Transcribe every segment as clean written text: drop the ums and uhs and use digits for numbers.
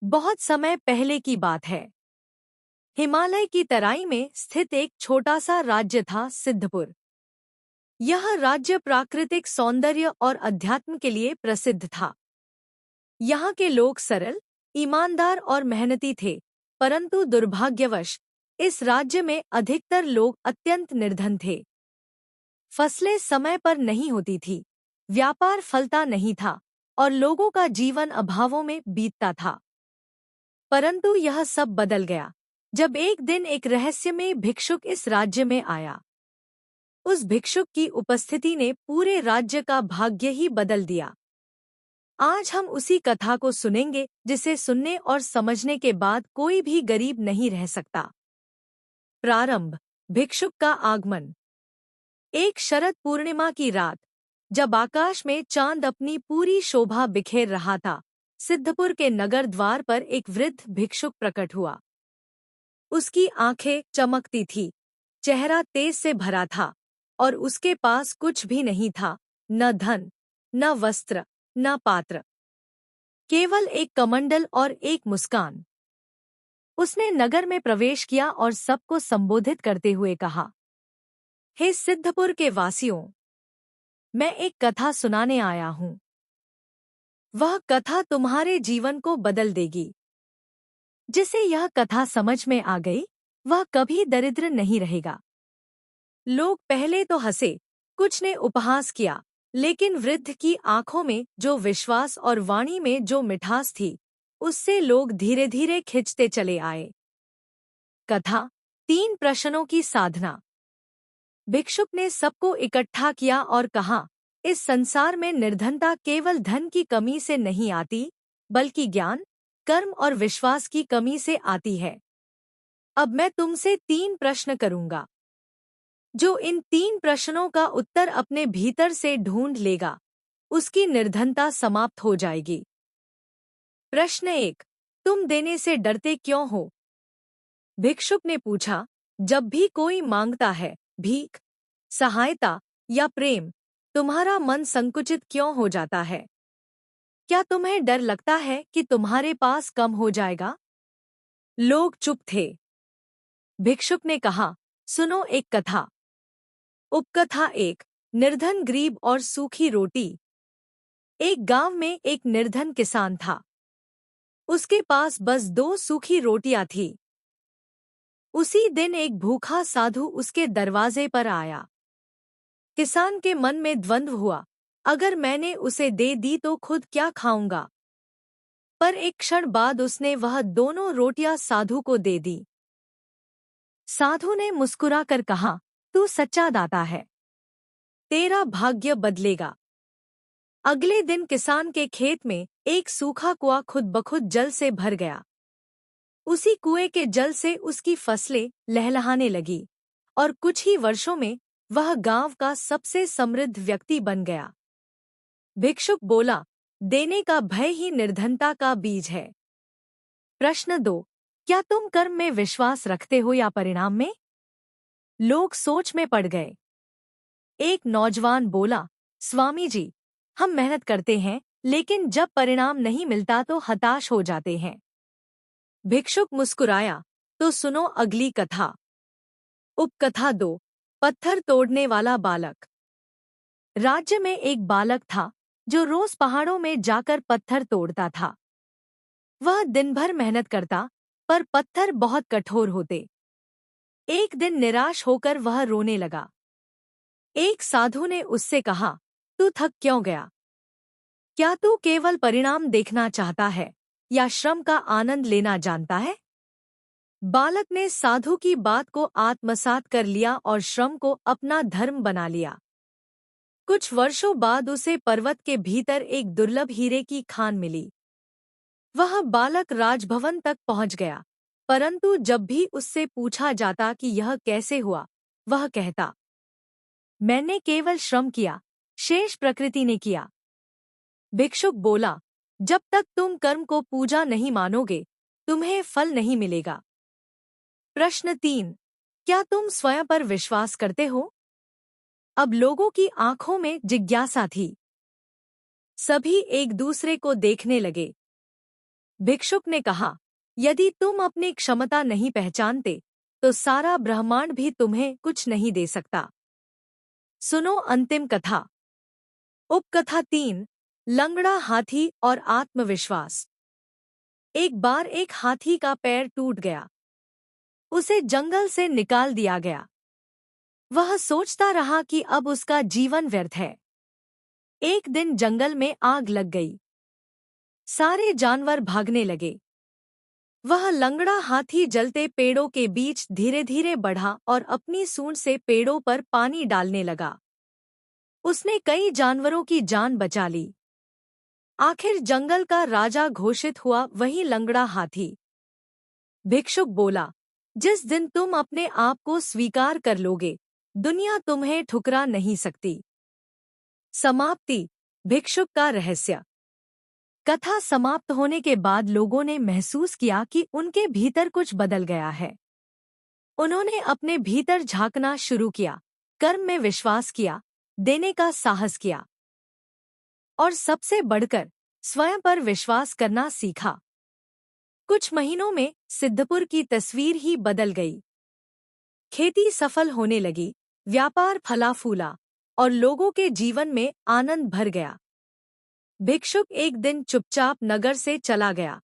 बहुत समय पहले की बात है। हिमालय की तराई में स्थित एक छोटा सा राज्य था सिद्धपुर। यह राज्य प्राकृतिक सौंदर्य और अध्यात्म के लिए प्रसिद्ध था। यहाँ के लोग सरल, ईमानदार और मेहनती थे, परंतु दुर्भाग्यवश इस राज्य में अधिकतर लोग अत्यंत निर्धन थे। फसलें समय पर नहीं होती थी, व्यापार फलता नहीं था और लोगों का जीवन अभावों में बीतता था। परंतु यह सब बदल गया जब एक दिन एक रहस्यमय भिक्षुक इस राज्य में आया। उस भिक्षुक की उपस्थिति ने पूरे राज्य का भाग्य ही बदल दिया। आज हम उसी कथा को सुनेंगे जिसे सुनने और समझने के बाद कोई भी गरीब नहीं रह सकता। प्रारंभ। भिक्षुक का आगमन। एक शरद पूर्णिमा की रात, जब आकाश में चांद अपनी पूरी शोभा बिखेर रहा था, सिद्धपुर के नगर द्वार पर एक वृद्ध भिक्षुक प्रकट हुआ। उसकी आंखें चमकती थी, चेहरा तेज से भरा था और उसके पास कुछ भी नहीं था, न धन, न वस्त्र, न पात्र, केवल एक कमंडल और एक मुस्कान। उसने नगर में प्रवेश किया और सबको संबोधित करते हुए कहा, हे सिद्धपुर के वासियों, मैं एक कथा सुनाने आया हूँ। वह कथा तुम्हारे जीवन को बदल देगी। जिसे यह कथा समझ में आ गई, वह कभी दरिद्र नहीं रहेगा। लोग पहले तो हंसे, कुछ ने उपहास किया, लेकिन वृद्ध की आंखों में जो विश्वास और वाणी में जो मिठास थी, उससे लोग धीरे धीरे खिंचते चले आए। कथा। 3 प्रश्नों की साधना। भिक्षुक ने सबको इकट्ठा किया और कहा, इस संसार में निर्धनता केवल धन की कमी से नहीं आती, बल्कि ज्ञान, कर्म और विश्वास की कमी से आती है। अब मैं तुमसे 3 प्रश्न करूंगा। जो इन 3 प्रश्नों का उत्तर अपने भीतर से ढूंढ लेगा, उसकी निर्धनता समाप्त हो जाएगी। प्रश्न 1। तुम देने से डरते क्यों हो? भिक्षुक ने पूछा, जब भी कोई मांगता है, भीख, सहायता या प्रेम, तुम्हारा मन संकुचित क्यों हो जाता है? क्या तुम्हें डर लगता है कि तुम्हारे पास कम हो जाएगा? लोग चुप थे। भिक्षुक ने कहा, सुनो एक कथा। उपकथा 1। निर्धन गरीब और सूखी रोटी। एक गांव में एक निर्धन किसान था। उसके पास बस 2 सूखी रोटियां थी। उसी दिन एक भूखा साधु उसके दरवाजे पर आया। किसान के मन में द्वंद्व हुआ, अगर मैंने उसे दे दी तो खुद क्या खाऊंगा? पर एक क्षण बाद उसने वह दोनों रोटियां साधु को दे दी। साधु ने मुस्कुराकर कहा, तू सच्चा दाता है, तेरा भाग्य बदलेगा। अगले दिन किसान के खेत में एक सूखा कुआं खुद ब खुद जल से भर गया। उसी कुएं के जल से उसकी फसलें लहलहाने लगी और कुछ ही वर्षों में वह गांव का सबसे समृद्ध व्यक्ति बन गया। भिक्षुक बोला, देने का भय ही निर्धनता का बीज है। प्रश्न 2। क्या तुम कर्म में विश्वास रखते हो या परिणाम में? लोग सोच में पड़ गए। एक नौजवान बोला, स्वामी जी, हम मेहनत करते हैं, लेकिन जब परिणाम नहीं मिलता तो हताश हो जाते हैं। भिक्षुक मुस्कुराया, तो सुनो अगली कथा। उपकथा 2। पत्थर तोड़ने वाला बालक। राज्य में एक बालक था जो रोज पहाड़ों में जाकर पत्थर तोड़ता था। वह दिन भर मेहनत करता, पर पत्थर बहुत कठोर होते। एक दिन निराश होकर वह रोने लगा। एक साधु ने उससे कहा, तू थक क्यों गया? क्या तू केवल परिणाम देखना चाहता है या श्रम का आनंद लेना जानता है? बालक ने साधु की बात को आत्मसात कर लिया और श्रम को अपना धर्म बना लिया। कुछ वर्षों बाद उसे पर्वत के भीतर एक दुर्लभ हीरे की खान मिली। वह बालक राजभवन तक पहुंच गया, परंतु जब भी उससे पूछा जाता कि यह कैसे हुआ, वह कहता, मैंने केवल श्रम किया, शेष प्रकृति ने किया। भिक्षुक बोला, जब तक तुम कर्म को पूजा नहीं मानोगे, तुम्हें फल नहीं मिलेगा। प्रश्न 3। क्या तुम स्वयं पर विश्वास करते हो? अब लोगों की आंखों में जिज्ञासा थी। सभी एक दूसरे को देखने लगे। भिक्षुक ने कहा, यदि तुम अपनी क्षमता नहीं पहचानते तो सारा ब्रह्मांड भी तुम्हें कुछ नहीं दे सकता। सुनो अंतिम कथा। उपकथा 3, लंगड़ा हाथी और आत्मविश्वास। एक बार एक हाथी का पैर टूट गया। उसे जंगल से निकाल दिया गया। वह सोचता रहा कि अब उसका जीवन व्यर्थ है। एक दिन जंगल में आग लग गई। सारे जानवर भागने लगे। वह लंगड़ा हाथी जलते पेड़ों के बीच धीरे धीरे बढ़ा और अपनी सूंड से पेड़ों पर पानी डालने लगा। उसने कई जानवरों की जान बचा ली। आखिर जंगल का राजा घोषित हुआ वही लंगड़ा हाथी। भिक्षुक बोला, जिस दिन तुम अपने आप को स्वीकार कर लोगे, दुनिया तुम्हें ठुकरा नहीं सकती। समाप्ति। भिक्षुक का रहस्य। कथा समाप्त होने के बाद लोगों ने महसूस किया कि उनके भीतर कुछ बदल गया है। उन्होंने अपने भीतर झांकना शुरू किया, कर्म में विश्वास किया, देने का साहस किया और सबसे बढ़कर स्वयं पर विश्वास करना सीखा। कुछ महीनों में सिद्धपुर की तस्वीर ही बदल गई। खेती सफल होने लगी, व्यापार फला फूला और लोगों के जीवन में आनंद भर गया। भिक्षुक एक दिन चुपचाप नगर से चला गया,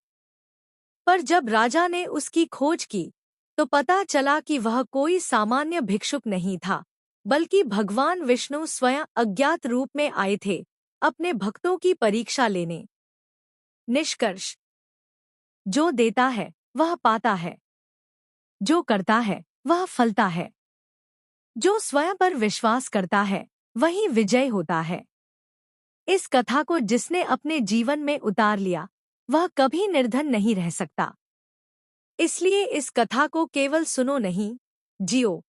पर जब राजा ने उसकी खोज की तो पता चला कि वह कोई सामान्य भिक्षुक नहीं था, बल्कि भगवान विष्णु स्वयं अज्ञात रूप में आए थे, अपने भक्तों की परीक्षा लेने। निष्कर्ष। जो देता है वह पाता है, जो करता है वह फलता है, जो स्वयं पर विश्वास करता है वही विजय होता है। इस कथा को जिसने अपने जीवन में उतार लिया वह कभी निर्धन नहीं रह सकता। इसलिए इस कथा को केवल सुनो नहीं, जियो।